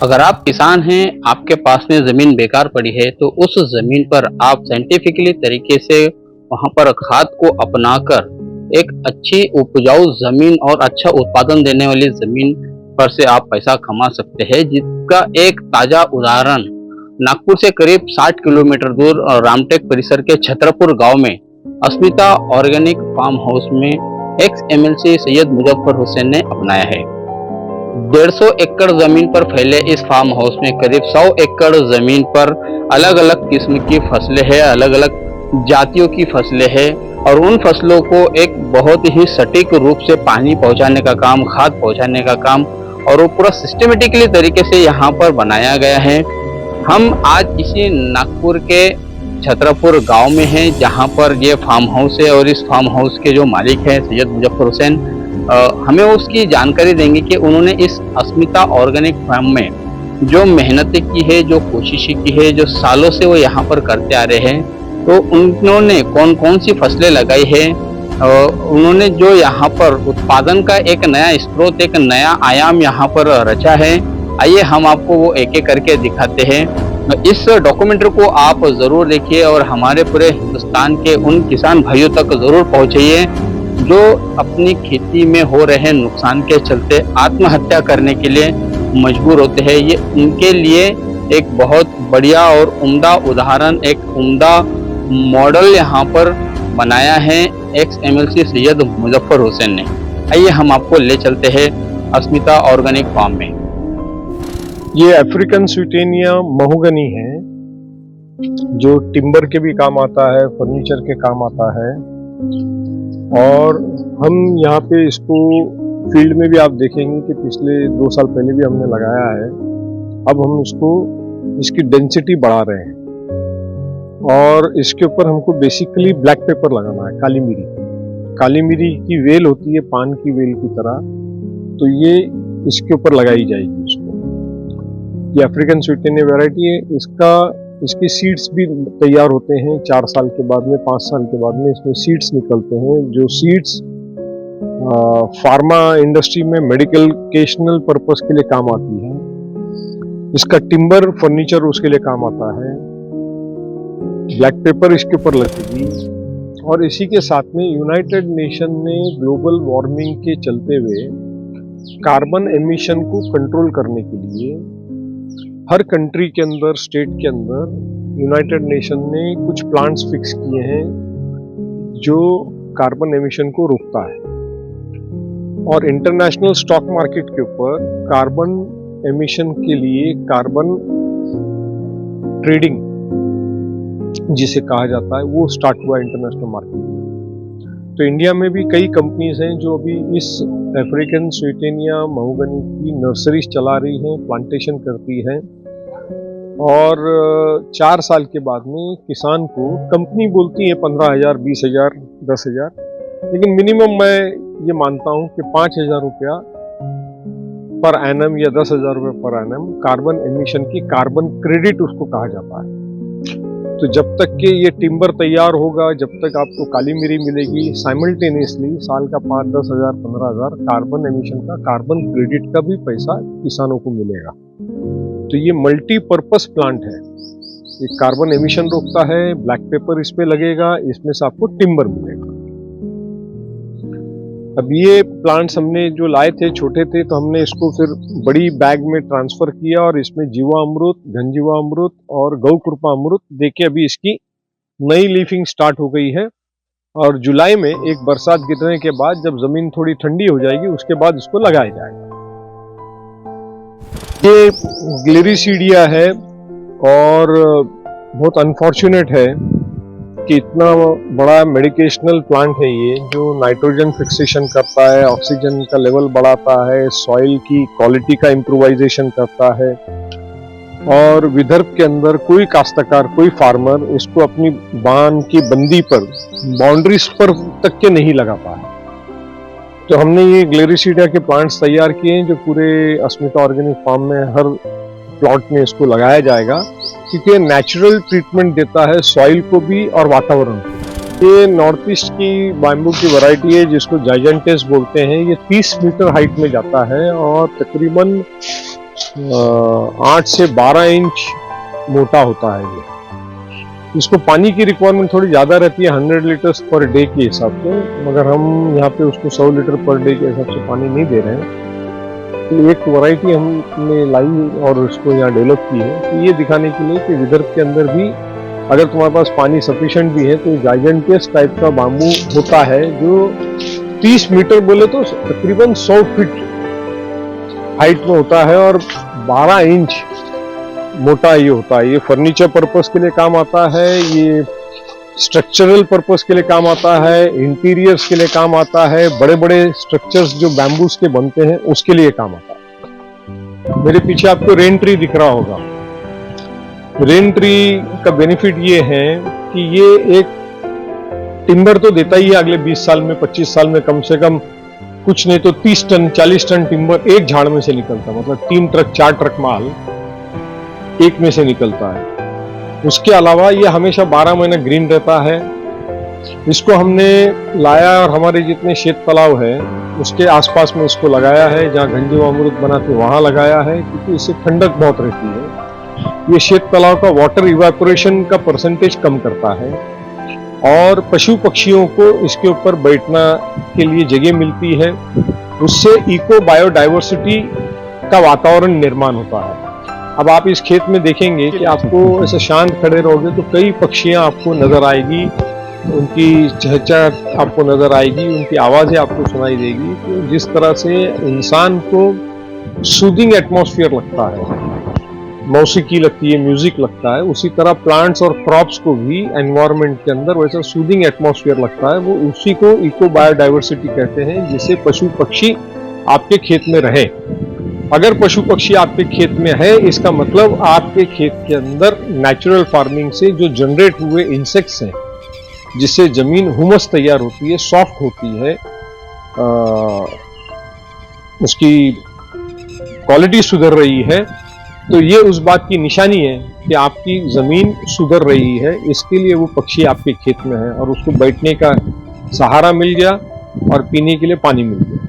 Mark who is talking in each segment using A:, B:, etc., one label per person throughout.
A: अगर आप किसान हैं, आपके पास में ज़मीन बेकार पड़ी है, तो उस ज़मीन पर आप साइंटिफिकली तरीके से वहाँ पर खाद को अपनाकर एक अच्छी उपजाऊ ज़मीन और अच्छा उत्पादन देने वाली ज़मीन पर से आप पैसा कमा सकते हैं, जिसका एक ताज़ा उदाहरण नागपुर से करीब 60 किलोमीटर दूर रामटेक परिसर के छतरपुर गांव में अस्मिता ऑर्गेनिक फार्म हाउस में एक्स एमएलसी सैयद मुजफ्फर हुसैन ने अपनाया है। 150 एकड़ जमीन पर फैले इस फार्म हाउस में करीब 100 एकड़ जमीन पर अलग अलग किस्म की फसलें हैं, अलग अलग जातियों की फसलें हैं और उन फसलों को एक बहुत ही सटीक रूप से पानी पहुंचाने का काम, खाद पहुंचाने का काम और वो पूरा सिस्टमेटिकली तरीके से यहाँ पर बनाया गया है। हम आज इसी नागपुर के छतरपुर गांव में हैं, जहाँ पर ये फार्म हाउस है और इस फार्म हाउस के जो मालिक हैं सैयद मुजफ्फर हुसैन हमें उसकी जानकारी देंगे कि उन्होंने इस अस्मिता ऑर्गेनिक फार्म में जो मेहनत की है, जो कोशिशें की है, जो सालों से वो यहाँ पर करते आ रहे हैं, तो उन्होंने कौन कौन सी फसलें लगाई है, उन्होंने जो यहाँ पर उत्पादन का एक नया स्रोत, एक नया आयाम यहाँ पर रचा है। आइए हम आपको वो एक एक करके दिखाते हैं। इस डॉक्यूमेंट्री को आप ज़रूर देखिए और हमारे पूरे हिंदुस्तान के उन किसान भाइयों तक ज़रूर पहुँचाइए जो अपनी खेती में हो रहे नुकसान के चलते आत्महत्या करने के लिए मजबूर होते हैं। ये उनके लिए एक बहुत बढ़िया और उम्दा उदाहरण, एक उम्दा मॉडल यहाँ पर बनाया है एक्स एमएलसी सैयद मुजफ्फर हुसैन ने। आइए हम आपको ले चलते हैं अस्मिता ऑर्गेनिक फार्म में।
B: ये अफ्रीकन स्वीटेनिया महोगनी है जो टिम्बर के भी काम आता है, फर्नीचर के काम आता है और हम यहाँ पे इसको फील्ड में भी आप देखेंगे कि पिछले 2 साल पहले भी हमने लगाया है। अब हम इसकी डेंसिटी बढ़ा रहे हैं और इसके ऊपर हमको बेसिकली ब्लैक पेपर लगाना है, काली मिरी। काली मिरी की वेल होती है पान की वेल की तरह, तो ये इसके ऊपर लगाई जाएगी इसको। ये अफ्रीकन स्वीटेनिया वैरायटी है। इसकी सीड्स भी तैयार होते हैं 4 साल के बाद में, 5 साल के बाद में इसमें सीड्स निकलते हैं, जो सीड्स फार्मा इंडस्ट्री में मेडिकेशनल पर्पस के लिए काम आती है। इसका टिम्बर फर्नीचर उसके लिए काम आता है। ब्लैक पेपर इसके ऊपर लगेगी और इसी के साथ में यूनाइटेड नेशन ने ग्लोबल वार्मिंग के चलते हुए कार्बन एमिशन को कंट्रोल करने के लिए हर कंट्री के अंदर, स्टेट के अंदर यूनाइटेड नेशन ने कुछ प्लांट्स फिक्स किए हैं जो कार्बन एमिशन को रोकता है और इंटरनेशनल स्टॉक मार्केट के ऊपर कार्बन एमिशन के लिए कार्बन ट्रेडिंग जिसे कहा जाता है वो स्टार्ट हुआ इंटरनेशनल मार्केट में। तो इंडिया में भी कई कंपनीज हैं जो अभी इस अफ्रीकन स्वीटेनिया महोगनी की नर्सरीज चला रही हैं, प्लांटेशन करती हैं और 4 साल के बाद में किसान को कंपनी बोलती है 15,000, 20,000, 10,000, लेकिन मिनिमम मैं ये मानता हूँ कि 5,000 रुपया पर एनम या 10,000 रुपये पर एनम कार्बन एमिशन की कार्बन क्रेडिट उसको कहा जाता है। तो जब तक कि ये टिम्बर तैयार होगा, जब तक आपको काली मिरी मिलेगी, साइमल्टेनियसली साल का 5-10 हज़ार 15,000 कार्बन एमिशन का, कार्बन क्रेडिट का भी पैसा किसानों को मिलेगा। तो ये मल्टीपर्पस प्लांट है, ये कार्बन एमिशन रोकता है, ब्लैक पेपर इस पे लगेगा, इसमें से आपको टिम्बर मिलेगा। अब ये प्लांट्स हमने जो लाए थे छोटे थे, तो हमने इसको फिर बड़ी बैग में ट्रांसफर किया और इसमें जीवा अमृत, घनजीवा अमृत और गौ कृपा अमृत देके अभी इसकी नई लीफिंग स्टार्ट हो गई है और जुलाई में एक बरसात गिरने के बाद जब जमीन थोड़ी ठंडी हो जाएगी उसके बाद इसको लगाया जाएगा। ये ग्लिरिसीडिया है और बहुत अनफॉर्चुनेट है कि इतना बड़ा मेडिकेशनल प्लांट है ये, जो नाइट्रोजन फिक्सेशन करता है, ऑक्सीजन का लेवल बढ़ाता है, सॉइल की क्वालिटी का इम्प्रोवाइजेशन करता है और विदर्भ के अंदर कोई काश्तकार, कोई फार्मर इसको अपनी बांध की बंदी पर, बाउंड्रीज पर तक के नहीं लगा पाया। तो हमने ये ग्लिरिसीडिया के प्लांट्स तैयार किए हैं जो पूरे अस्मिता ऑर्गेनिक फार्म में हर प्लॉट में इसको लगाया जाएगा, क्योंकि नेचुरल ट्रीटमेंट देता है सॉइल को भी और वातावरण को। ये नॉर्थ ईस्ट की बैम्बू की वैरायटी है जिसको जाइजेंटेस बोलते हैं। ये 30 मीटर हाइट में जाता है और तकरीबन 8 से 12 इंच मोटा होता है ये। इसको पानी की रिक्वायरमेंट थोड़ी ज़्यादा रहती है 100 लीटर्स पर डे के हिसाब से, मगर हम यहाँ पे उसको 100 लीटर पर डे के हिसाब से पानी नहीं दे रहे हैं। तो एक वैरायटी हमने लाई और उसको यहाँ डेवलप की है, तो ये दिखाने के लिए कि विदर्भ के अंदर भी अगर तुम्हारे पास पानी सफिशिएंट भी है तो जाइजेंटियस टाइप का बाम्बू होता है जो 30 मीटर बोले तो तकरीबन 100 फीट हाइट में होता है और 12 इंच मोटा ये होता है। ये फर्नीचर पर्पस के लिए काम आता है, ये स्ट्रक्चरल पर्पस के लिए काम आता है, इंटीरियर्स के लिए काम आता है, बड़े बड़े स्ट्रक्चर्स जो बैम्बूस के बनते हैं उसके लिए काम आता है। मेरे पीछे आपको रेन ट्री दिख रहा होगा। रेन ट्री का बेनिफिट ये है कि ये एक टिम्बर तो देता ही है अगले 20 साल में 25 साल में कम से कम कुछ नहीं तो 30 टन 40 टन टिम्बर एक झाड़ में से निकलता है, मतलब 3 ट्रक 4 ट्रक माल एक में से निकलता है। उसके अलावा ये हमेशा 12 महीने ग्रीन रहता है। इसको हमने लाया और हमारे जितने शेत तालाब है उसके आसपास में इसको लगाया है, जहाँ गंजे व अमरूद बनाते वहां लगाया है, क्योंकि इससे ठंडक बहुत रहती है। ये शेत तालाब का वाटर इवेपोरेशन का परसेंटेज कम करता है और पशु पक्षियों को इसके ऊपर बैठना के लिए जगह मिलती है। उससे इको बायोडाइवर्सिटी का वातावरण निर्माण होता है। अब आप इस खेत में देखेंगे कि आपको ऐसे शांत खड़े रहोगे तो कई पक्षियां आपको नजर आएगी, उनकी चहचहाट आपको नजर आएगी, उनकी आवाजें आपको सुनाई देगी। तो जिस तरह से इंसान को सूदिंग एटमॉस्फेयर लगता है, मौसीकी लगती है, म्यूजिक लगता है, उसी तरह प्लांट्स और क्रॉप्स को भी एनवायरनमेंट के अंदर वैसा सूदिंग एटमॉस्फेयर लगता है। वो उसी को इको बायोडाइवर्सिटी कहते हैं, जिससे पशु पक्षी आपके खेत में रहे। अगर पशु पक्षी आपके खेत में है इसका मतलब आपके खेत के अंदर नेचुरल फार्मिंग से जो जनरेट हुए इंसेक्ट्स हैं, जिससे जमीन हुमस तैयार होती है, सॉफ्ट होती है, उसकी क्वालिटी सुधर रही है, तो ये उस बात की निशानी है कि आपकी जमीन सुधर रही है। इसके लिए वो पक्षी आपके खेत में है और उसको बैठने का सहारा मिल गया और पीने के लिए पानी मिल गया।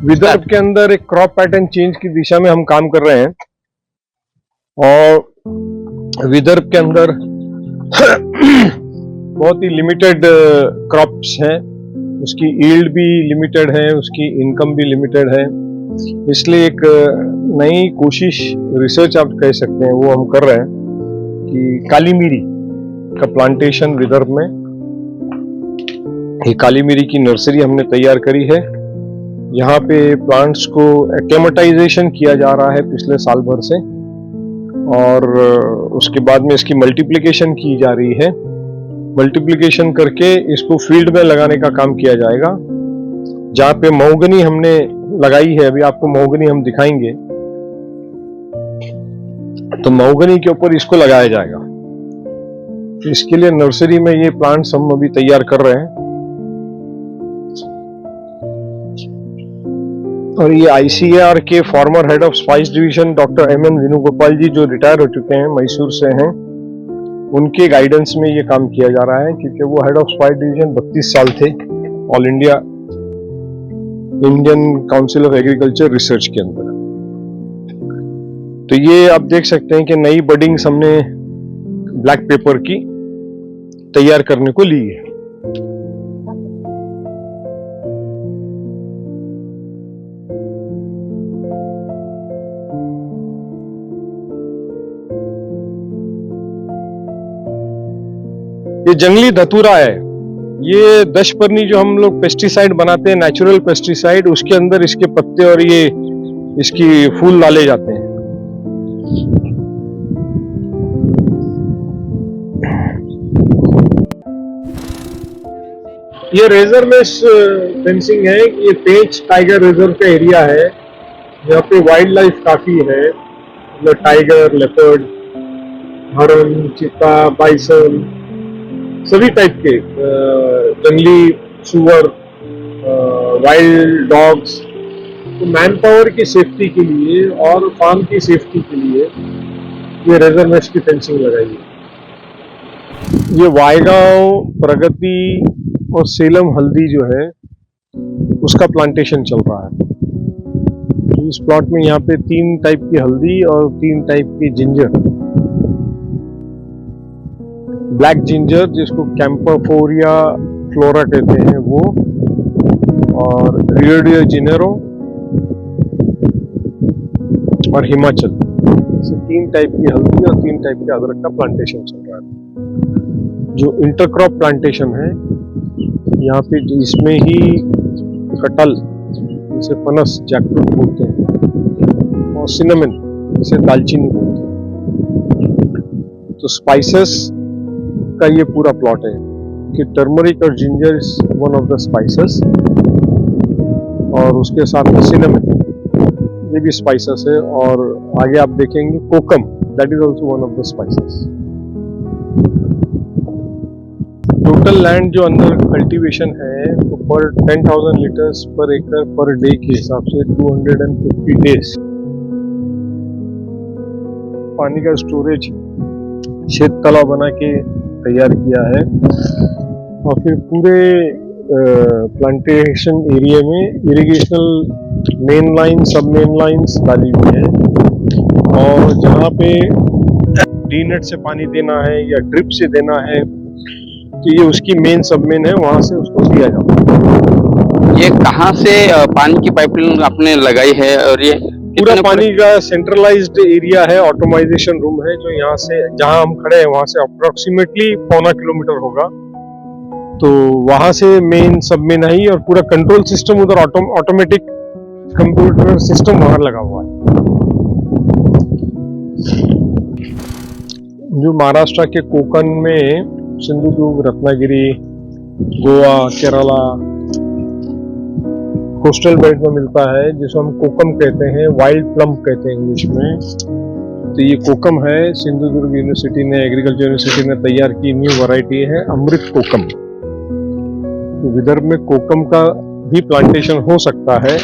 B: विदर्भ के अंदर एक क्रॉप पैटर्न चेंज की दिशा में हम काम कर रहे हैं और विदर्भ के अंदर बहुत ही लिमिटेड क्रॉप्स हैं, उसकी यील्ड भी लिमिटेड है, उसकी इनकम भी लिमिटेड है। इसलिए एक नई कोशिश, रिसर्च आप कह सकते हैं, वो हम कर रहे हैं कि काली मिरी का प्लांटेशन विदर्भ में। ये काली मिरी की नर्सरी हमने तैयार करी है। यहाँ पे प्लांट्स को एक्लेमेटाइजेशन किया जा रहा है पिछले साल भर से और उसके बाद में इसकी मल्टीप्लिकेशन की जा रही है। मल्टीप्लिकेशन करके इसको फील्ड में लगाने का काम किया जाएगा। जहाँ पे महोगनी हमने लगाई है, अभी आपको महोगनी हम दिखाएंगे, तो महोगनी के ऊपर इसको लगाया जाएगा। इसके लिए नर्सरी में ये प्लांट्स हम अभी तैयार कर रहे हैं और ये ICAR के former head of spice division doctor MN Venugopal ji, जो रिटायर हो चुके हैं, मैसूर से हैं, उनके गाइडेंस में ये काम किया जा रहा है, क्योंकि वो हेड ऑफ स्पाइस डिवीजन 32 साल थे all India Indian council of agriculture research के अंदर। तो ये आप देख सकते हैं कि नई बडिंग्स हमने ब्लैक पेपर की तैयार करने को ली है। ये जंगली धतूरा है, ये दशपर्णी जो हम लोग पेस्टिसाइड बनाते हैं, नेचुरल पेस्टिसाइड, उसके अंदर इसके पत्ते और ये इसकी फूल डाले जाते हैं। ये रेजर मेश फेंसिंग है। ये पेंच टाइगर रिजर्व का एरिया है, यहाँ पे वाइल्ड लाइफ काफी है, मतलब टाइगर, लेपर्ड, हरण, चीता, बाइसन, सभी टाइप के जंगली सुअर, वाइल्ड डॉग्स। तो मैन पावर की सेफ्टी के लिए और फार्म की सेफ्टी के लिए ये रेजर मेश की फेंसिंग लगाई है। ये वायगांव, प्रगति और सेलम हल्दी जो है उसका प्लांटेशन चल रहा है। इस प्लॉट में यहाँ पे 3 टाइप की हल्दी और 3 टाइप की जिंजर, ब्लैक जिंजर जिसको कैंपरफोरिया फ्लोरा कहते हैं वो, और रियो डी जेनेरो और हिमाचल, से 3 टाइप की हल्दी और 3 टाइप के अदरक का प्लांटेशन चल रहा है। जो इंटरक्रॉप प्लांटेशन है यहाँ पे, इसमें ही कटल जिसे पनस जैकफ्रूट बोलते हैं, और सिनेमन जिसे दालचीनी बोलते हैं। तो स्पाइसेस का ये पूरा प्लॉट है कि टर्मरिक और ginger is one of the spices, और उसके साथ में सिनेमन ये भी स्पाइसेस है, और आगे आप देखेंगे kokum, that is also one of the spices. Total land जो अंदर कल्टीवेशन है तो पर 10,000 लीटर्स पर एकड़ पर डे के हिसाब से 250 डेज पानी का स्टोरेज शेत तालाब बना के तैयार किया है, और फिर पूरे प्लांटेशन एरिया में इरिगेशनल मेन लाइन, सब मेन लाइन्स डाली हुई है, और जहाँ पे डीनेट से पानी देना है या ड्रिप से देना है तो ये उसकी मेन सब मेन है, वहां से उसको दिया जाता है।
A: ये कहाँ से पानी की पाइपलाइन आपने लगाई है, और ये
B: पूरा पानी का सेंट्रलाइज्ड एरिया है, ऑटोमाइजेशन रूम है, जो यहाँ से जहाँ हम खड़े हैं वहां से अप्रोक्सीमेटली 0.25 किलोमीटर होगा, तो वहां से मेन सब मेन है, और पूरा कंट्रोल सिस्टम उधर ऑटोमेटिक कंप्यूटर सिस्टम बाहर लगा हुआ है। जो महाराष्ट्र के कोकण में सिंधुदुर्ग, रत्नागिरी, गोवा, केरला कोस्टल बेल्ट में मिलता है, जिसको हम कोकम कहते हैं, वाइल्ड प्लम कहते हैं इंग्लिश में। तो ये कोकम है, सिंधुदुर्ग यूनिवर्सिटी ने, एग्रीकल्चर यूनिवर्सिटी ने तैयार की न्यू वैरायटी है अमृत कोकम। तो विदर्भ में कोकम का भी प्लांटेशन हो सकता है।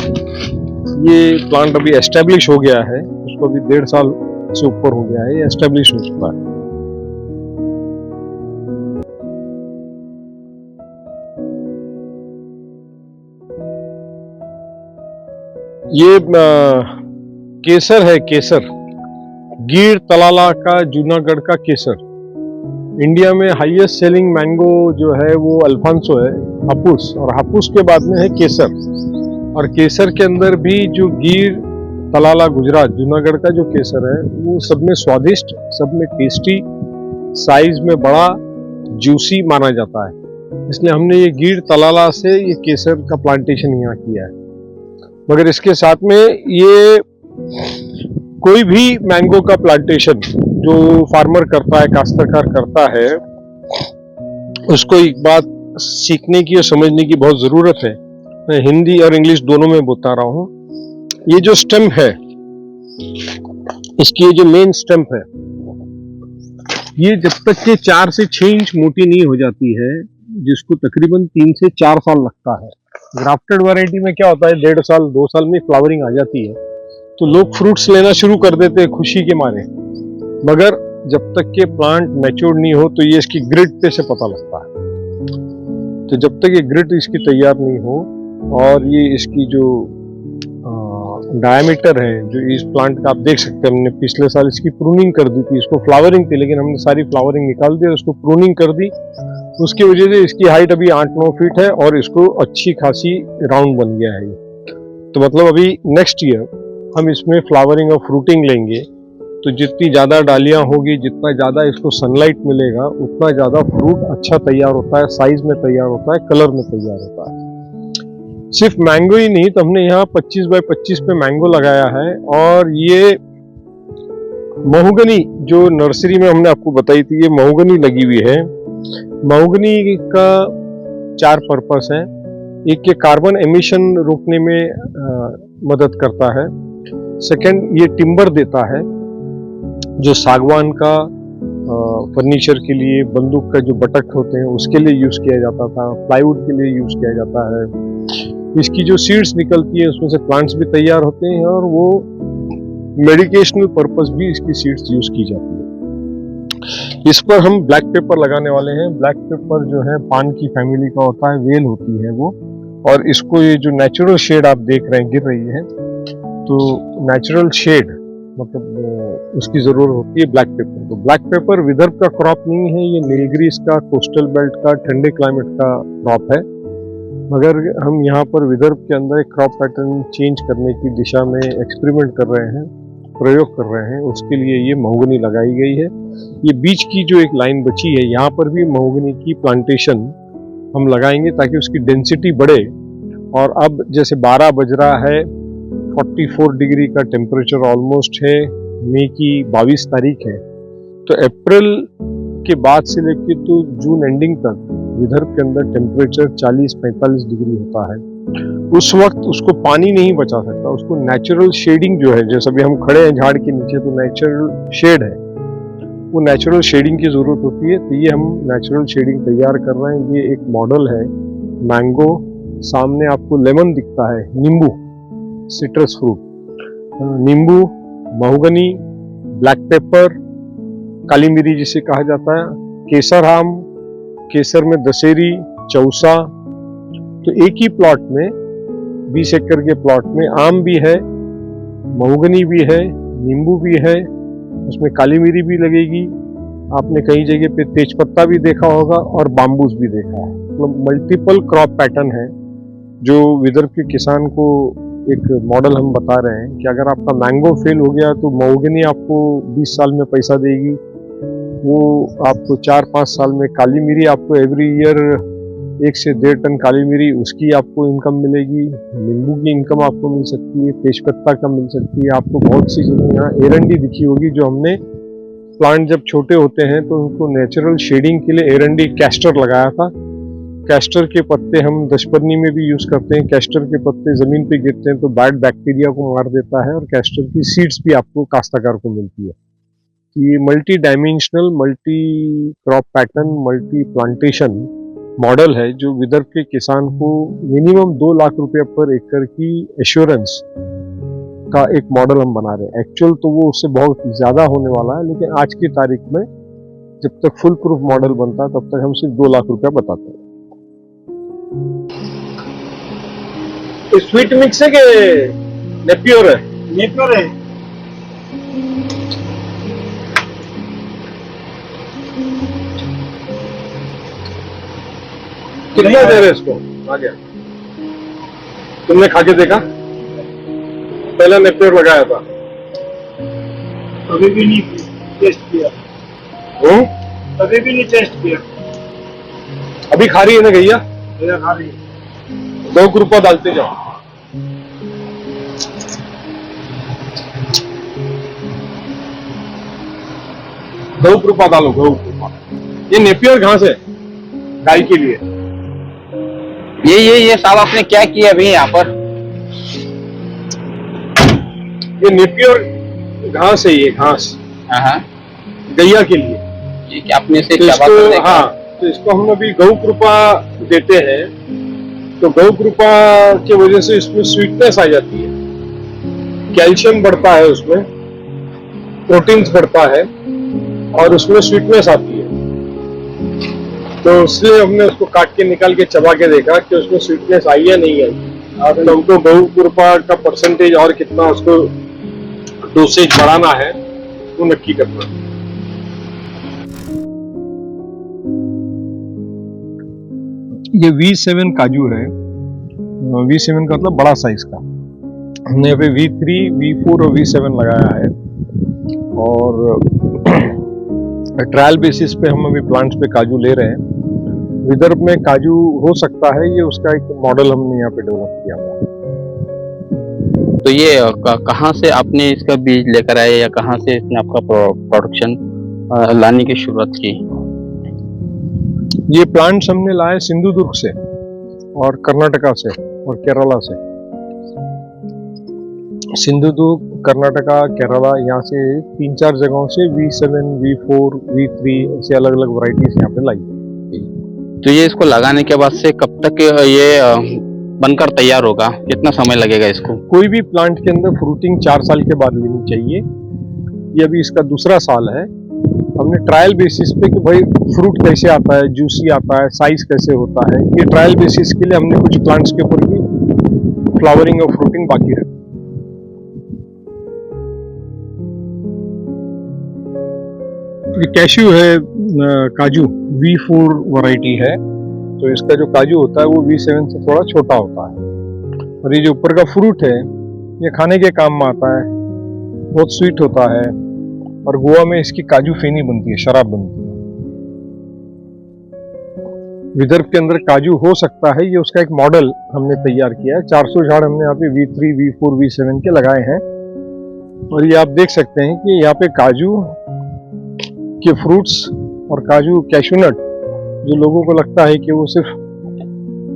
B: ये प्लांट अभी एस्टेब्लिश हो गया है, उसको अभी 1.5 साल से ऊपर हो गया है, ये एस्टेब्लिश हो चुका है। ये केसर है, केसर गिर तलाला का, जूनागढ़ का केसर। इंडिया में हाईएस्ट सेलिंग मैंगो जो है वो अल्फांसो है, हापुस, और हापुस के बाद में है केसर। और केसर के अंदर भी जो गिर तलाला गुजरात जूनागढ़ का जो केसर है वो सब में स्वादिष्ट, सब में टेस्टी, साइज में बड़ा, जूसी माना जाता है। इसलिए हमने ये गिर तलाला से ये केसर का प्लांटेशन यहाँ किया है। मगर इसके साथ में ये कोई भी मैंगो का प्लांटेशन जो फार्मर करता है, काश्तकार करता है, उसको एक बात सीखने की और समझने की बहुत जरूरत है। मैं हिंदी और इंग्लिश दोनों में बता रहा हूँ। ये जो स्टेम है, इसकी ये जो मेन स्टेम है, ये जब तक के 4 से 6 इंच मोटी नहीं हो जाती है, जिसको तकरीबन 3 से 4 साल लगता है। ग्राफ्टेड वैरायटी में क्या होता है, 1.5 साल 2 साल में फ्लावरिंग आ जाती है, तो लोग फ्रूट्स लेना शुरू कर देते हैं खुशी के मारे। मगर जब तक के प्लांट मैच्योर नहीं हो तो ये इसकी ग्रिड पे से पता लगता है। तो जब तक ये ग्रिड इसकी तैयार नहीं हो, और ये इसकी जो डायमीटर है, जो इस प्लांट का आप देख सकते हैं, हमने पिछले साल इसकी प्रूनिंग कर दी थी, इसको फ्लावरिंग थी लेकिन हमने सारी फ्लावरिंग निकाल दी और उसको प्रूनिंग कर दी। उसकी वजह से इसकी हाइट अभी 8-9 फीट है, और इसको अच्छी खासी राउंड बन गया है। तो मतलब अभी नेक्स्ट ईयर हम इसमें फ्लावरिंग और फ्रूटिंग लेंगे, तो जितनी ज़्यादा डालियाँ होगी, जितना ज़्यादा इसको सनलाइट मिलेगा, उतना ज़्यादा फ्रूट अच्छा तैयार होता है, साइज में तैयार होता है, कलर में तैयार होता है। सिर्फ मैंगो ही नहीं, तो हमने यहाँ 25 बाय 25 पे मैंगो लगाया है। और ये महोगनी जो नर्सरी में हमने आपको बताई थी, ये महोगनी लगी हुई है। महोगनी का 4 पर्पस है। एक, ये कार्बन एमिशन रोकने में मदद करता है। सेकंड, ये टिम्बर देता है, जो सागवान का फर्नीचर के लिए, बंदूक का जो बटक होते हैं उसके लिए यूज किया जाता था, प्लाईवुड के लिए यूज किया जाता है। इसकी जो सीड्स निकलती है उसमें से प्लांट्स भी तैयार होते हैं, और वो मेडिकेशनल पर्पस भी इसकी सीड्स यूज की जाती है। इस पर हम ब्लैक पेपर लगाने वाले हैं। ब्लैक पेपर जो है पान की फैमिली का होता है, वेल होती है वो, और इसको ये जो नेचुरल शेड आप देख रहे हैं गिर रही है, तो नेचुरल शेड मतलब उसकी जरूरत होती है ब्लैक पेपर। तो ब्लैक पेपर विदर्भ का क्रॉप नहीं है, ये नीलगिरीज का, कोस्टल बेल्ट का, ठंडे क्लाइमेट का क्रॉप है। मगर हम यहाँ पर विदर्भ के अंदर एक क्रॉप पैटर्न चेंज करने की दिशा में एक्सपेरिमेंट कर रहे हैं, प्रयोग कर रहे हैं। उसके लिए ये महोगनी लगाई गई है। ये बीच की जो एक लाइन बची है, यहाँ पर भी महोगनी की प्लांटेशन हम लगाएंगे ताकि उसकी डेंसिटी बढ़े। और अब जैसे 12 बज रहा है, 44 डिग्री का टेम्परेचर ऑलमोस्ट है, मई की 22 तारीख है। तो अप्रैल के बाद से लेकर तो जून एंडिंग तक विदर्भ के अंदर टेम्परेचर 40-45 डिग्री होता है। उस वक्त उसको पानी नहीं बचा सकता, उसको नेचुरल शेडिंग जो है, जैसे अभी हम खड़े हैं झाड़ के नीचे तो नेचुरल शेड है, वो नेचुरल शेडिंग की जरूरत होती है। तो ये हम नेचुरल शेडिंग तैयार कर रहे हैं। ये एक मॉडल है मैंगो, सामने आपको लेमन दिखता है, नींबू सिट्रस फ्रूट, नींबू, महोगनी, ब्लैक पेपर, काली मिरी जिसे कहा जाता है, केसर आम, केसर में दशहरी, चौसा। तो एक ही प्लॉट में 20 एकड़ के प्लॉट में आम भी है, महोगनी भी है, नींबू भी है, उसमें काली मिरी भी लगेगी। आपने कई जगह पे तेजपत्ता भी देखा होगा और बाम्बूस भी देखा है। मतलब मल्टीपल क्रॉप पैटर्न है जो विदर्भ के किसान को एक मॉडल हम बता रहे हैं कि अगर आपका मैंगो फेल हो गया तो महोगनी आपको 20 साल में पैसा देगी, वो आपको 4-5 साल में काली मिरी आपको एवरी ईयर 1 से 1.5 टन काली मिरी उसकी आपको इनकम मिलेगी, नींबू की इनकम आपको मिल सकती है, तेजपत्ता का मिल सकती है। आपको बहुत सी जगह यहाँ एरंडी दिखी होगी, जो हमने प्लांट जब छोटे होते हैं तो उनको नेचुरल शेडिंग के लिए एरंडी कैस्टर लगाया था। कैस्टर के पत्ते हम दशपर्णी में भी यूज करते हैं। कैस्टर के पत्ते जमीन पे गिरते हैं तो बैड बैक्टीरिया को मार देता है, और कैस्टर की सीड्स भी आपको काश्तकार को मिलती है। ये multi dimensional, multi crop pattern, multi plantation model है जो विदर्भ के किसान को मिनिमम 2 लाख रुपए पर एकड़ की एश्योरेंस का एक मॉडल हम बना रहे हैं। एक्चुअल तो वो उससे बहुत ज्यादा होने वाला है, लेकिन आज की तारीख में जब तक फुल प्रूफ मॉडल बनता है तब तक हम सिर्फ 2 लाख रुपया बताते हैं। स्वीट मिक्स है कि नेपियर है?
C: नेपियर है।
B: कितना दे रहे इसको? आ गया, तुमने खा के देखा? पहला नेपियर लगाया था,
C: अभी भी नहीं टेस्ट किया। अभी भी नहीं टेस्ट किया।
B: अभी खा रही है ना गैया?
C: गैया खा रही है।
B: 2 रुपया डालते जाओ। गौ कृपा डालो, गौ कृपा। ये नेपियर घास है गाय के लिए।
A: ये साहब आपने क्या किया अभी यहाँ पर?
B: ये नेपियर घास है, ये घास
A: हाँ,
B: गैया के लिए।
A: ये क्या आपने से
B: तो
A: क्या बात कर रहे हैं?
B: हाँ, तो इसको हम अभी गौ कृपा देते हैं। तो गौ कृपा की वजह से इसमें स्वीटनेस आ जाती है, कैल्शियम बढ़ता है, उसमें प्रोटीन्स बढ़ता है और उसमें स्वीटनेस आती है। तो इसलिए हमने उसको काट के निकाल के चबा के देखा कि उसमें स्वीटनेस आई या नहीं आई। तो हमको गौ कृपा का परसेंटेज और कितना उसको डोसेज बढ़ाना है वो नक्की करना। ये V7 काजू है। V7 का मतलब बड़ा साइज का। हमने यहाँ पे V3, V4 और V7 लगाया है, और ट्रायल बेसिस पे हम अभी प्लांट्स पे काजू ले रहे हैं। विदर्भ में काजू हो सकता है, ये उसका एक मॉडल हमने यहाँ पे डेवलप किया हुआ।
A: तो ये कहाँ से आपने इसका बीज लेकर आए या कहाँ से इसने आपका प्रोडक्शन लाने की शुरुआत की?
B: ये प्लांट्स हमने लाए सिंधुदुर्ग से और कर्नाटका से और केरला से। सिंधुदुर्ग, कर्नाटका, केरला, यहाँ से 3-4 जगहों से V7, V4, V3 ऐसे अलग अलग वैरायटीज यहाँ पे लाई।
A: तो ये इसको लगाने के बाद से कब तक ये बनकर तैयार होगा? कितना समय लगेगा इसको?
B: कोई भी प्लांट के अंदर फ्रूटिंग 4 साल के बाद लेनी चाहिए। ये अभी इसका दूसरा साल है। हमने ट्रायल बेसिस पे कि भाई फ्रूट कैसे आता है, जूसी आता है, साइज कैसे होता है, ये ट्रायल बेसिस के लिए हमने कुछ प्लांट्स के ऊपर भी फ्लावरिंग और फ्रूटिंग बाकी रखी। ये कैश्यू है, काजू V4 वैरायटी है। तो इसका जो काजू होता है वो V7 से थोड़ा छोटा होता है। और ये जो ऊपर का फ्रूट है ये खाने के काम में आता है, बहुत स्वीट होता है। और गोवा में इसकी काजू फेनी बनती है, शराब बनती है। विदर्भ के अंदर काजू हो सकता है, ये उसका एक मॉडल हमने तैयार किया है। 400 झाड़ हमने यहाँ पे V3, V4, V7 के लगाए हैं। और ये आप देख सकते हैं कि यहाँ पे काजू के फ्रूट्स और काजू कैशूनट, जो लोगों को लगता है कि वो सिर्फ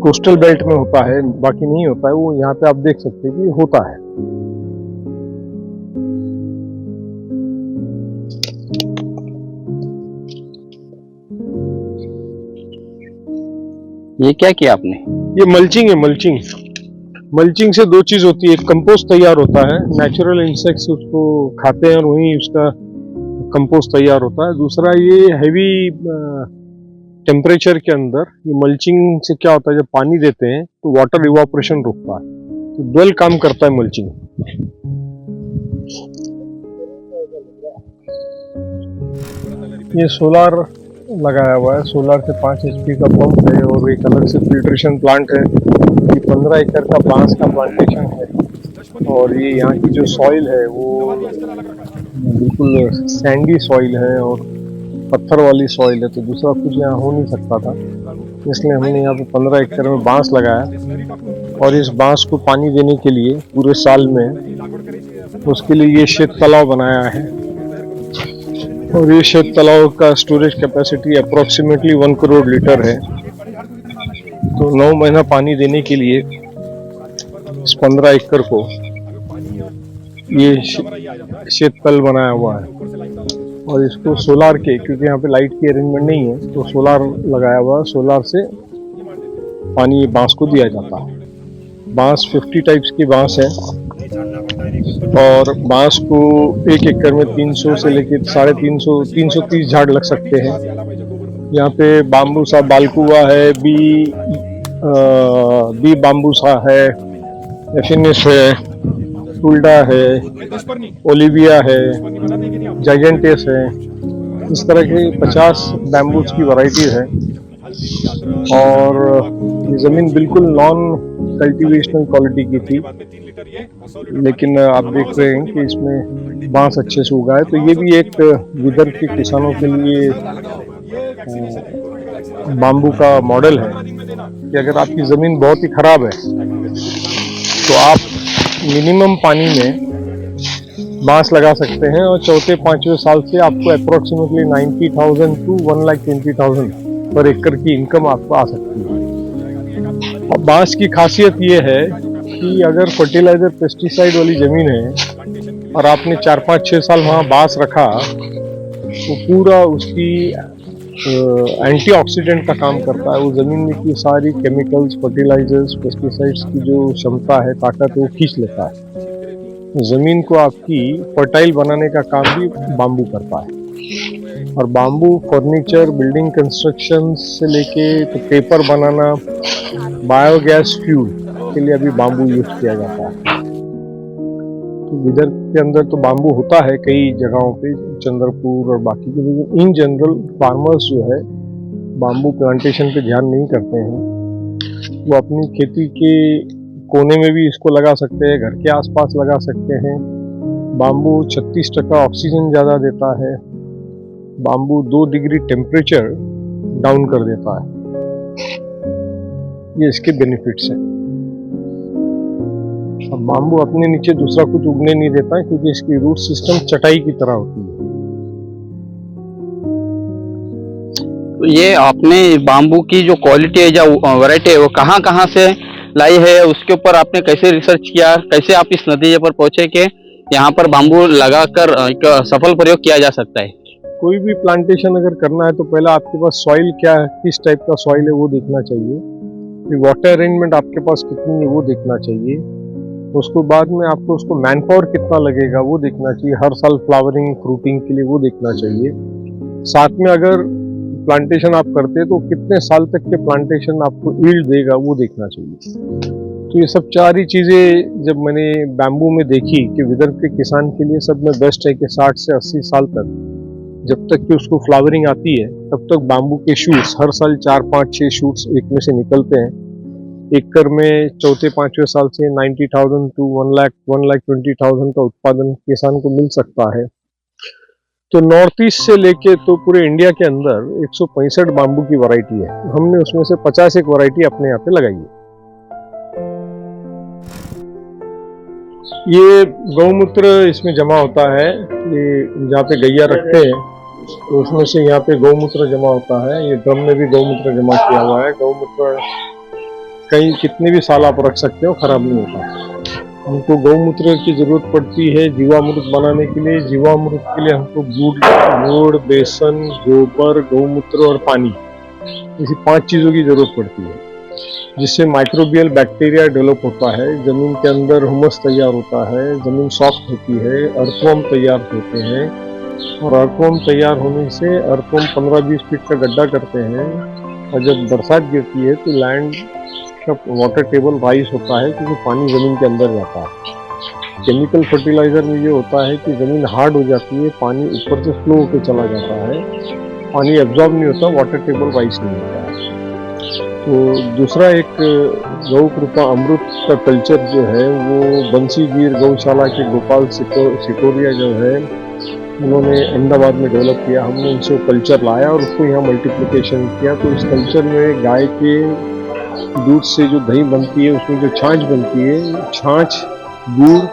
B: कोस्टल बेल्ट में होता है, बाकी नहीं होता है, वो यहाँ पे आप देख सकते हैं कि होता है।
A: ये क्या किया आपने?
B: ये मल्चिंग है, मल्चिंग। मल्चिंग से दो चीज होती है, एक कंपोस्ट तैयार होता है, नेचुरल इंसेक्ट्स उसको खाते हैं और वहीं उसका कंपोस्ट तैयार होता है। दूसरा, ये हैवी टेम्परेचर के अंदर ये मल्चिंग से क्या होता है, जब पानी देते हैं तो वाटर इवापोरेशन रुकता है, तो डबल काम करता है मल्चिंग। ये सोलार लगाया हुआ है, सोलार से 5 HP का पंप है और एक अलग से फिल्ट्रेशन प्लांट है। ये 15 एकड़ का बांस का प्लांटेशन है। और ये यहाँ की जो सॉइल है वो बिल्कुल सैंडी सॉइल है और पत्थर वाली सॉइल है, तो दूसरा कुछ यहाँ हो नहीं सकता था। इसलिए हमने यहाँ पे 15 एकड़ में बांस लगाया। और इस बांस को पानी देने के लिए पूरे साल में उसके लिए ये शीत तालाब बनाया है। और ये शीत तालाब का storage capacity approximately 1 crore litre है। तो 9 महीना पानी देने के लिए इस 15 एकड़ को ये शीत तल बनाया हुआ है। और इसको सोलार के, क्योंकि यहाँ पे लाइट की अरेंजमेंट नहीं है, तो सोलार लगाया हुआ है। सोलार से पानी बांस को दिया जाता है। बांस 50 टाइप्स की बांस है और बांस को 1 एकड़ में 300 से लेकर 350 330 झाड़ लग सकते हैं। यहाँ पे बाम्बूसा बालकुआ है, बी बाम्बूसा है, एफिनिस है, टुल्डा है, ओलिविया है, जाइजेंटेस है। इस तरह के 50 बैम्बूस की वैरायटी है। और ये ज़मीन बिल्कुल नॉन कल्टीवेशनल क्वालिटी की थी, लेकिन आप देख रहे हैं कि इसमें बांस अच्छे से उगा है। तो ये भी एक विदर्भ के किसानों के लिए बाम्बू का मॉडल है कि अगर आपकी ज़मीन बहुत ही खराब है तो आप मिनिमम पानी में बांस लगा सकते हैं और चौथे 5वें साल से आपको अप्रोक्सीमेटली 90,000 to 1,20,000 पर एकड़ की इनकम आपको आ सकती है। और बांस की खासियत ये है कि अगर फर्टिलाइजर पेस्टिसाइड वाली ज़मीन है और आपने 4-5-6 साल वहाँ बांस रखा तो पूरा उसकी एंटीऑक्सीडेंट का काम करता है। वो ज़मीन में की सारी केमिकल्स, फर्टिलाइजर्स, पेस्टिसाइड्स की जो क्षमता है, ताकत, वो खींच लेता है। ज़मीन को आपकी फर्टाइल बनाने का काम भी बाम्बू करता है। और बाम्बू फर्नीचर, बिल्डिंग कंस्ट्रक्शन से लेके तो पेपर बनाना, बायोगैस फ्यूल के लिए अभी बाम्बू यूज किया जाता है। तो विदर्भ के अंदर तो बाम्बू होता है कई जगहों पे, चंद्रपुर और बाकी के, लेकिन इन जनरल फार्मर्स जो है बाम्बू प्लांटेशन पे ध्यान नहीं करते हैं। वो अपनी खेती के कोने में भी इसको लगा सकते हैं, घर के आसपास लगा सकते हैं। बाम्बू 36% ऑक्सीजन ज़्यादा देता है। बाम्बू 2 डिग्री टेम्परेचर डाउन कर देता है। ये इसके बेनिफिट्स हैं। अब बाम्बू अपने नीचे दूसरा कुछ उगने नहीं देता है क्योंकि इसकी रूट सिस्टम चटाई की तरह होती है।
A: तो ये आपने बाम्बू की जो क्वालिटी है, जो वैरायटी है, वो कहाँ से लाई है, उसके ऊपर आपने कैसे रिसर्च किया, कैसे आप इस नतीजे पर पहुंचे कि यहाँ पर बाम्बू लगाकर एक सफल प्रयोग किया जा सकता है?
B: कोई भी प्लांटेशन अगर करना है तो पहले आपके पास सॉइल क्या है, किस टाइप का सॉइल है वो देखना चाहिए। फिर वाटर अरेंजमेंट आपके पास कितनी है वो देखना चाहिए। उसको बाद में आपको उसको मैन पावर कितना लगेगा वो देखना चाहिए। हर साल फ्लावरिंग, फ्रूटिंग के लिए वो देखना चाहिए। साथ में अगर प्लांटेशन आप करते हैं तो कितने साल तक के प्लांटेशन आपको यील्ड देगा वो देखना चाहिए। तो ये सब 4 ही चीज़ें जब मैंने बैम्बू में देखी कि विदर्भ के किसान के लिए सब में बेस्ट है कि 60 से 80 साल तक जब तक कि उसको फ्लावरिंग आती है तब तक बाम्बू के शूट्स हर साल 4-5-6 शूट्स एक में से निकलते हैं। एकड़ में चौथे पांचवें साल से 90,000 to 1,20,000 का उत्पादन किसान को मिल सकता है। तो नॉर्थ ईस्ट से लेके तो पूरे इंडिया के अंदर 165 बाम्बू की वैरायटी है। हमने उसमें से 50 एक वैरायटी अपने यहाँ पे लगाई है। ये गौमूत्र इसमें जमा होता है, ये जहाँ पे गैया रखते हैं तो उसमें से यहाँ पे गौमूत्र जमा होता है। ये ड्रम में भी गौमूत्र जमा किया हुआ है। गौमूत्र कहीं कितने भी साल आप रख सकते हो, खराब नहीं होता। हमको गौमूत्र की जरूरत पड़ती है जीवामृत बनाने के लिए। जीवामृत के लिए हमको गुड़, बेसन, गोबर, गौमूत्र और पानी, इसी 5 चीजों की जरूरत पड़ती है, जिससे माइक्रोबियल बैक्टीरिया डेवलप होता है, जमीन के अंदर ह्यूमस तैयार होता है, जमीन सॉफ्ट होती है, अर्थवर्म तैयार होते हैं। और अर्थवर्म तैयार होने से अर्थवर्म 15-20 फीट का गड्ढा करते हैं, और जब बरसात गिरती है तो लैंड का वाटर टेबल राइज होता है, क्योंकि पानी जमीन के अंदर जाता है। केमिकल फर्टिलाइजर में ये होता है कि जमीन हार्ड हो जाती है, पानी ऊपर से फ्लो होकर चला जाता है, पानी एब्जॉर्ब नहीं होता, वाटर टेबल राइज नहीं होता है। तो दूसरा एक गौ कृपा अमृत का कल्चर जो है वो बंसीगीर गौशाला के गोपाल सिकोरिया जो है उन्होंने अहमदाबाद में डेवलप किया। हमने उनसे कल्चर लाया और उसको यहाँ मल्टीप्लिकेशन किया। तो इस कल्चर में गाय के दूध से जो दही बनती है, उसमें जो छाछ बनती है, छाछ, गुड़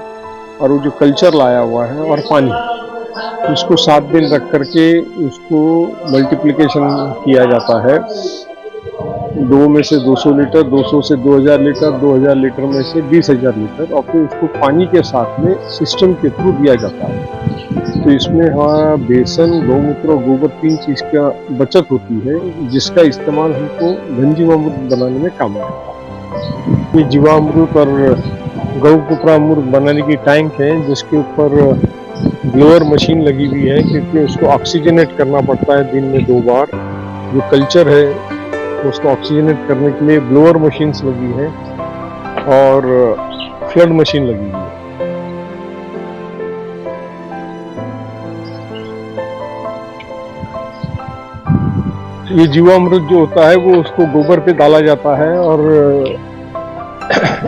B: और वो जो कल्चर लाया हुआ है और पानी, उसको 7 दिन रख करके उसको मल्टीप्लिकेशन किया जाता है। 2 में से 200 लीटर, 200 से 2000 लीटर, 2000 लीटर में से 20,000 लीटर, और फिर उसको पानी के साथ में सिस्टम के थ्रू दिया जाता है। तो इसमें हमारा बेसन, गौमूत्र और गोबर 3 चीज का बचत होती है, जिसका इस्तेमाल हमको घन जीवामृत बनाने में काम आता है। ये जीवामृत और गौमूत्रामृत बनाने की टैंक है, जिसके ऊपर ब्लोअर मशीन लगी हुई है, क्योंकि उसको ऑक्सीजनेट करना पड़ता है दिन में 2 बार। जो कल्चर है उसको ऑक्सीजनेट करने के लिए ब्लोअर मशीन्स लगी है और फ्लड मशीन लगी हुई है। ये जीवामृत जो होता है वो उसको गोबर पे डाला जाता है, और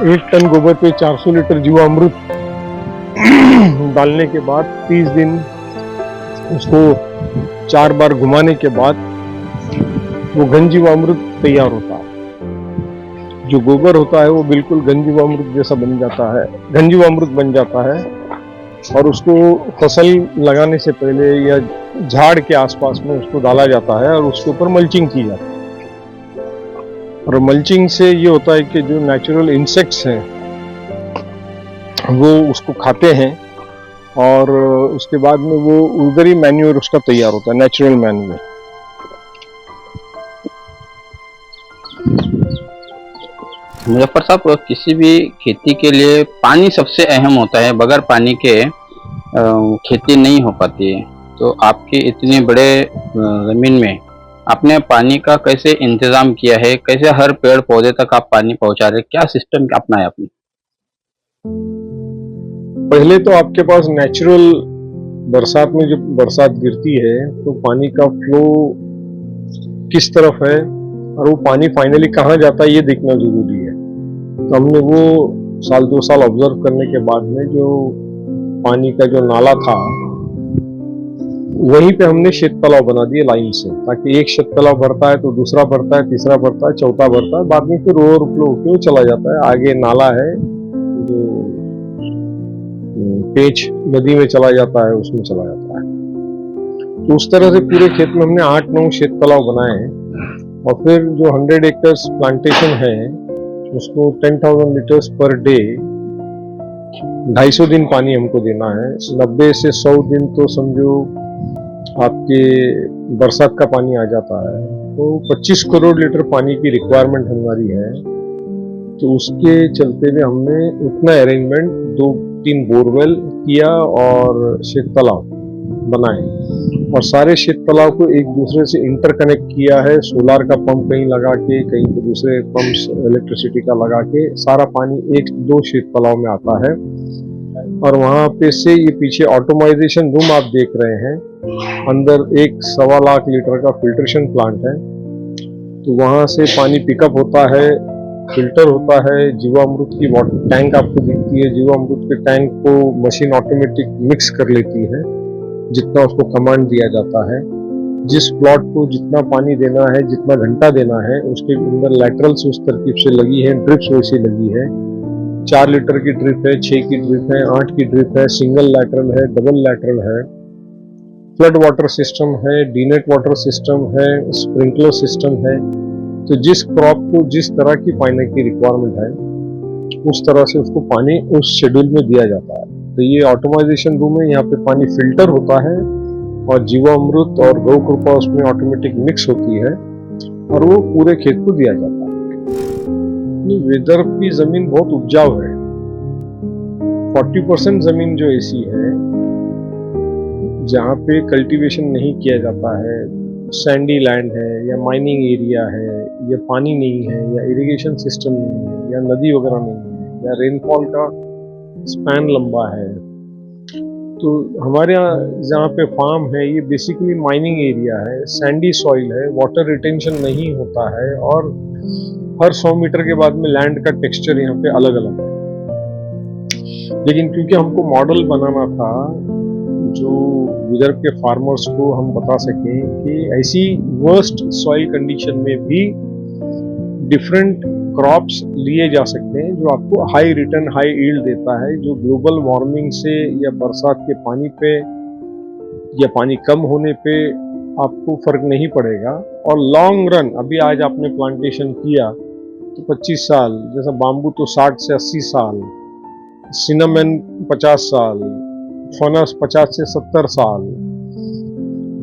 B: 1 टन गोबर पे 400 लीटर जीवामृत डालने के बाद 30 दिन उसको 4 बार घुमाने के बाद वो घन जीवामृत तैयार होता है। जो गोबर होता है वो बिल्कुल घन जीवामृत जैसा बन जाता है, घन जीवामृत बन जाता है। और उसको फसल लगाने से पहले या झाड़ के आसपास में उसको डाला जाता है, और उसके ऊपर मल्चिंग की जाती है। और मल्चिंग से ये होता है कि जो नेचुरल इंसेक्ट्स हैं वो उसको खाते हैं, और उसके बाद में वो उधर ही मैन्योर उसका तैयार होता है, नेचुरल मैन्योर।
A: मुजफ्फर साहब, किसी भी खेती के लिए पानी सबसे अहम होता है, बगैर पानी के खेती नहीं हो पाती है। तो आपकी इतनी बड़े जमीन में आपने पानी का कैसे इंतजाम किया है, कैसे हर पेड़ पौधे तक आप पानी पहुंचा रहे, क्या सिस्टम अपनाया आपने?
B: पहले तो आपके पास नेचुरल बरसात में जब बरसात गिरती है तो पानी का फ्लो किस तरफ है और वो पानी फाइनली कहाँ जाता है ये देखना जरूरी है। तो हमने वो 1-2 साल ऑब्जर्व करने के बाद में जो पानी का जो नाला था वहीं पे हमने शेत तालाब बना दिए लाइन से, ताकि एक शेत तालाब भरता है तो दूसरा भरता है, तीसरा भरता है, चौथा भरता है, बाद में फिर ओवरफ्लो होकर चला जाता है। आगे नाला है जो पेच नदी में चला जाता है, उसमें चला जाता है। तो उस तरह से पूरे खेत में हमने 8-9 शेत तालाब बनाए हैं। और फिर जो 100 एकर्स प्लांटेशन है उसको 10,000 लीटर्स पर डे 250 दिन पानी हमको देना है। 90 से 100 दिन तो समझो आपके बरसात का पानी आ जाता है, तो 25 करोड़ लीटर पानी की रिक्वायरमेंट हमारी है। तो उसके चलते हुए हमने उतना अरेंजमेंट 2-3 बोरवेल किया और शेत तालाब बनाए, और सारे शेत तालाब को एक दूसरे से इंटरकनेक्ट किया है। सोलार का पंप कहीं लगा के, कहीं दूसरे पंप्स इलेक्ट्रिसिटी का लगा के सारा पानी 1-2 शेत तालाब में आता है। और वहाँ पे से ये पीछे ऑटोमाइजेशन रूम आप देख रहे हैं, अंदर एक 1.25 लाख लीटर का फिल्ट्रेशन प्लांट है। तो वहाँ से पानी पिकअप होता है, फिल्टर होता है, जीवामृत की वाटर टैंक आपको दिखती है। जीवामृत के टैंक को मशीन ऑटोमेटिक मिक्स कर लेती है जितना उसको कमांड दिया जाता है। जिस प्लॉट को जितना पानी देना है, जितना घंटा देना है, उसके अंदर लैटरल्स उस तरकीब से लगी है, ड्रिप्स वैसी लगी है। 4 लीटर की ड्रिप है, 6 की ड्रिप है, 8 की ड्रिप है, सिंगल लैटरल है, डबल लैटरल है, फ्लड वाटर सिस्टम है, डीनेट वाटर सिस्टम है, स्प्रिंकलर सिस्टम है। तो जिस क्रॉप को जिस तरह की पानी की रिक्वायरमेंट है, उस तरह से उसको पानी उस शेड्यूल में दिया जाता है। तो ये ऑटोमाइजेशन रूम है, यहाँ पे पानी फिल्टर होता है और जीवामृत और गौ कृपा उसमें ऑटोमेटिक मिक्स होती है और वो पूरे खेत को दिया जाता है। विदर्भ की जमीन बहुत उपजाऊ है। 40% जमीन जो ऐसी है जहाँ पे कल्टीवेशन नहीं किया जाता है, सैंडी लैंड है या माइनिंग एरिया है या पानी नहीं है या इरिगेशन सिस्टम नहीं है या नदी वगैरह नहीं है या रेनफॉल का स्पैन लंबा है। तो हमारे यहाँ जहाँ पे फार्म है ये बेसिकली माइनिंग एरिया है, सैंडी सॉइल है, वाटर रिटेंशन नहीं होता है और हर 100 मीटर के बाद में लैंड का टेक्सचर यहाँ पे अलग अलग है। लेकिन क्योंकि हमको मॉडल बनाना था जो विदर्भ के फार्मर्स को हम बता सकें कि ऐसी वर्स्ट सॉइल कंडीशन में भी डिफरेंट क्रॉप्स लिए जा सकते हैं जो आपको हाई रिटर्न हाई यील्ड देता है, जो ग्लोबल वार्मिंग से या बरसात के पानी पे या पानी कम होने पे आपको फर्क नहीं पड़ेगा। और लॉन्ग रन, अभी आज आपने प्लांटेशन किया तो 25 साल, जैसा बाम्बू तो 60 से 80 साल, सिनेमन 50 साल, फनस 50 से 70 साल,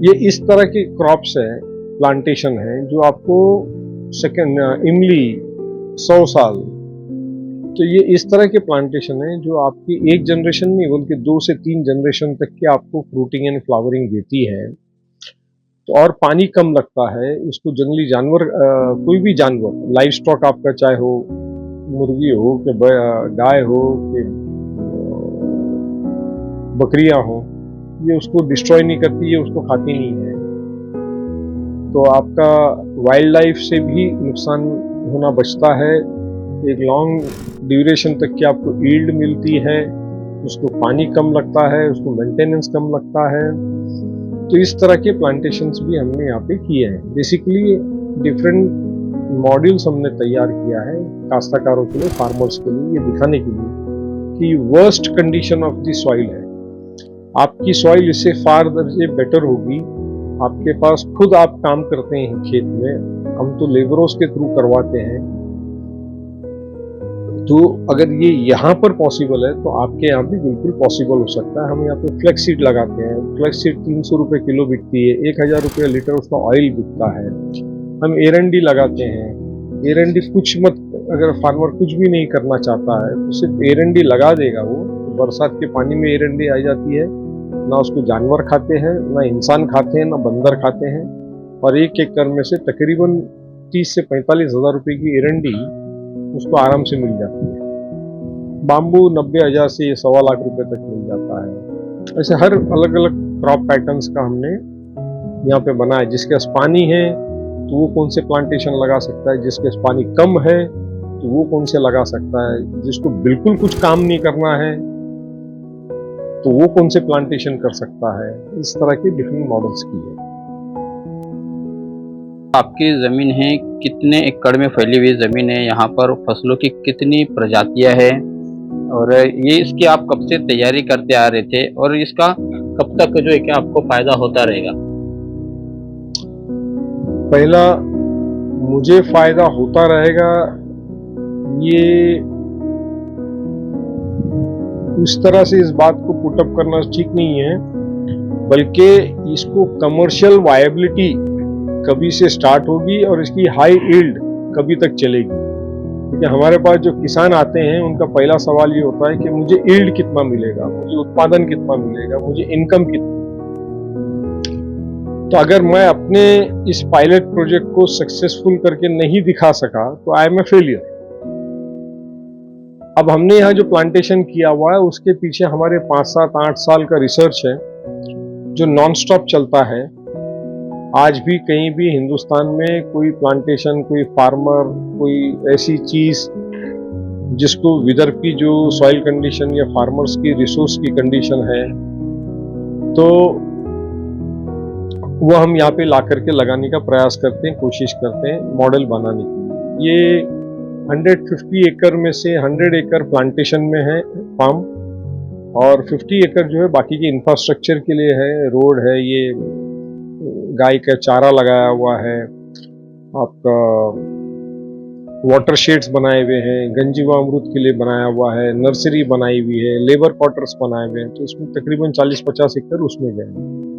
B: ये इस तरह की क्रॉप्स है, प्लांटेशन है जो आपको सेकेंड इमली 100 साल। तो ये इस तरह के प्लांटेशन है जो आपकी एक जनरेशन में बल्कि 2 से 3 जनरेशन तक के आपको फ्रूटिंग एंड फ्लावरिंग देती है। तो और पानी कम लगता है। इसको जंगली जानवर, कोई भी जानवर, लाइव स्टॉक आपका चाहे हो मुर्गी हो कि गाय हो कि बकरियां हो, ये उसको डिस्ट्रॉय नहीं करती, ये उसको खाती नहीं है। तो आपका वाइल्ड लाइफ से भी नुकसान होना बचता है। एक लॉन्ग ड्यूरेशन तक की आपको यील्ड मिलती है, उसको पानी कम लगता है, उसको मेंटेनेंस कम लगता है। तो इस तरह के प्लांटेशंस भी हमने यहाँ पे किए हैं। बेसिकली डिफरेंट मॉड्यूल्स हमने तैयार किया है काश्तकारों के लिए, फार्मर्स के लिए, ये दिखाने के लिए कि worst condition of the soil है। आपकी सॉइल इससे फार दर्जे बेटर होगी। आपके पास खुद आप काम करते हैं खेत में, हम तो लेबरों के थ्रू करवाते हैं। तो अगर ये यहाँ पर पॉसिबल है तो आपके यहाँ भी बिल्कुल पॉसिबल हो सकता है। हम यहाँ पे फ्लेक्स सीड लगाते हैं। फ्लेक्स सीड 300 रुपये किलो बिकती है, 1000 रुपये लीटर उसका ऑयल बिकता है। हम एरंडी लगाते हैं। एरंडी कुछ मत, अगर फार्मर कुछ भी नहीं करना चाहता है तो सिर्फ एरंडी लगा देगा वो, तो बरसात के पानी में एरंडी आ जाती है। ना उसको जानवर खाते हैं, ना इंसान खाते हैं, ना बंदर खाते हैं। और 1 एकड़ में से तकरीबन 30 से 45 हज़ार रुपये की एरंडी उसको आराम से मिल जाती है। बाम्बू 90,000 से 1.25 लाख रुपए तक मिल जाता है। ऐसे हर अलग अलग क्रॉप पैटर्न्स का हमने यहाँ पे बनाया। जिसके पास पानी है तो वो कौन से प्लांटेशन लगा सकता है, जिसके पास पानी कम है तो वो कौन से लगा सकता है, जिसको बिल्कुल कुछ काम नहीं करना है तो वो कौन से प्लांटेशन कर सकता है। इस तरह के डिफरेंट मॉडल्स की है।
A: आपकी ज़मीन है, कितने एकड़ में फैली हुई ज़मीन है, यहाँ पर फसलों की कितनी प्रजातियां हैं, और ये इसकी आप कब से तैयारी करते आ रहे थे और इसका कब तक जो है कि आपको फायदा होता रहेगा?
B: पहला, मुझे फायदा होता रहेगा, ये इस तरह से इस बात को पुटअप करना ठीक नहीं है, बल्कि इसको कमर्शियल वायबिलिटी कभी से स्टार्ट होगी और इसकी हाई यील्ड कभी तक चलेगी। क्योंकि हमारे पास जो किसान आते हैं उनका पहला सवाल ये होता है कि मुझे यील्ड कितना मिलेगा, मुझे उत्पादन कितना मिलेगा, मुझे इनकम कितना। तो अगर मैं अपने इस पायलट प्रोजेक्ट को सक्सेसफुल करके नहीं दिखा सका तो आई एम ए फेलियर। अब हमने यहाँ जो प्लांटेशन किया हुआ है उसके पीछे हमारे 5, 7, 8 साल का रिसर्च है जो नॉन स्टॉप चलता है। आज भी कहीं भी हिंदुस्तान में कोई प्लांटेशन, कोई फार्मर, कोई ऐसी चीज जिसको विदर की जो सॉइल कंडीशन या फार्मर्स की रिसोर्स की कंडीशन है तो वो हम यहाँ पे ला करके लगाने का प्रयास करते हैं, कोशिश करते हैं मॉडल बनाने की। ये 150 एकड़ में से 100 एकड़ प्लांटेशन में है फार्म और 50 एकड़ जो है बाकी के इंफ्रास्ट्रक्चर के लिए है। रोड है, ये गाय का चारा लगाया हुआ है, आपका वाटर शेड्स बनाए हुए हैं, गंजीवा अमरूद के लिए बनाया हुआ है, नर्सरी बनाई हुई है, लेबर क्वार्टर्स बनाए हुए हैं। तो इसमें तकरीबन 40-50 एकड़ उसमें गए।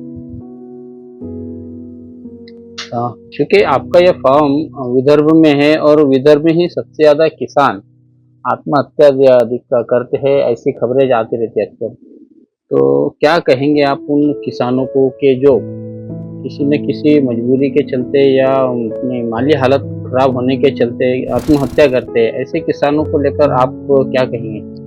A: क्योंकि आपका यह फार्म विदर्भ में है और विदर्भ में ही सबसे ज्यादा किसान आत्महत्या अधिक करते हैं, ऐसी खबरें आती रहती है अक्सर। तो क्या कहेंगे आप उन किसानों को कि जो किसी न किसी मजबूरी के चलते या अपनी माली हालत खराब होने के चलते आत्महत्या करते हैं, ऐसे किसानों को लेकर आप क्या कहेंगे?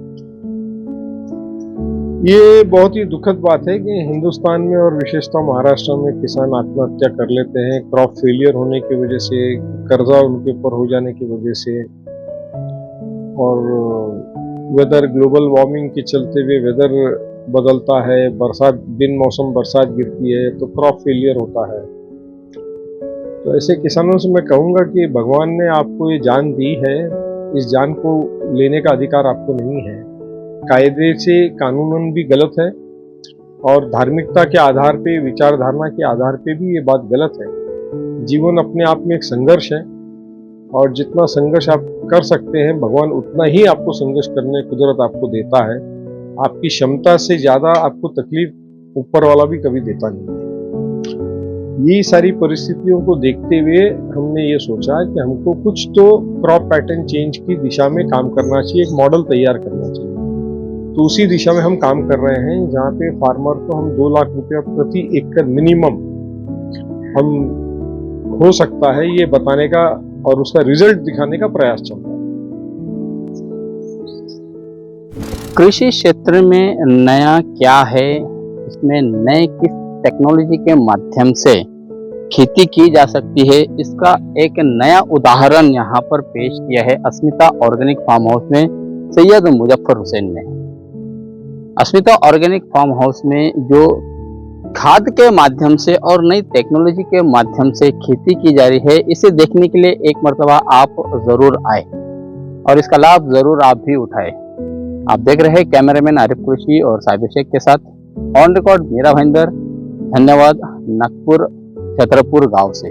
B: ये बहुत ही दुखद बात है कि हिंदुस्तान में और विशेषतः महाराष्ट्र में किसान आत्महत्या कर लेते हैं क्रॉप फेलियर होने की वजह से, कर्जा उनके ऊपर हो जाने की वजह से, और वेदर ग्लोबल वार्मिंग के चलते हुए वेदर बदलता है, बरसात बिन मौसम बरसात गिरती है तो क्रॉप फेलियर होता है। तो ऐसे किसानों से मैं कहूँगा कि भगवान ने आपको ये जान दी है, इस जान को लेने का अधिकार आपको नहीं है। कायदे से कानूनन भी गलत है और धार्मिकता के आधार पे, विचारधारणा के आधार पे भी ये बात गलत है। जीवन अपने आप में एक संघर्ष है और जितना संघर्ष आप कर सकते हैं भगवान उतना ही आपको संघर्ष करने कुदरत आपको देता है। आपकी क्षमता से ज्यादा आपको तकलीफ ऊपर वाला भी कभी देता नहीं है। ये सारी परिस्थितियों को देखते हुए हमने ये सोचा कि हमको कुछ तो क्रॉप पैटर्न चेंज की दिशा में काम करना चाहिए, एक मॉडल तैयार करना चाहिए। तो उसी दिशा में हम काम कर रहे हैं जहाँ पे फार्मर को हम 2 लाख रुपया प्रति एकड़ मिनिमम हम हो सकता है ये बताने का और उसका रिजल्ट दिखाने का प्रयास चल रहा है।
A: कृषि क्षेत्र में नया क्या है, इसमें नए किस टेक्नोलॉजी के माध्यम से खेती की जा सकती है, इसका एक नया उदाहरण यहाँ पर पेश किया है अस्मिता ऑर्गेनिक फार्म हाउस में सैयद मुजफ्फर हुसैन ने। अस्मिता ऑर्गेनिक फार्म हाउस में जो खाद के माध्यम से और नई टेक्नोलॉजी के माध्यम से खेती की जा रही है, इसे देखने के लिए एक मर्तबा आप जरूर आए और इसका लाभ जरूर आप भी उठाए। आप देख रहे हैं कैमरामैन आरिफ कुरैशी और साहिब शेख के साथ ऑन रिकॉर्ड मीरा भाईंदर। धन्यवाद। नागपुर छतरपुर गांव से।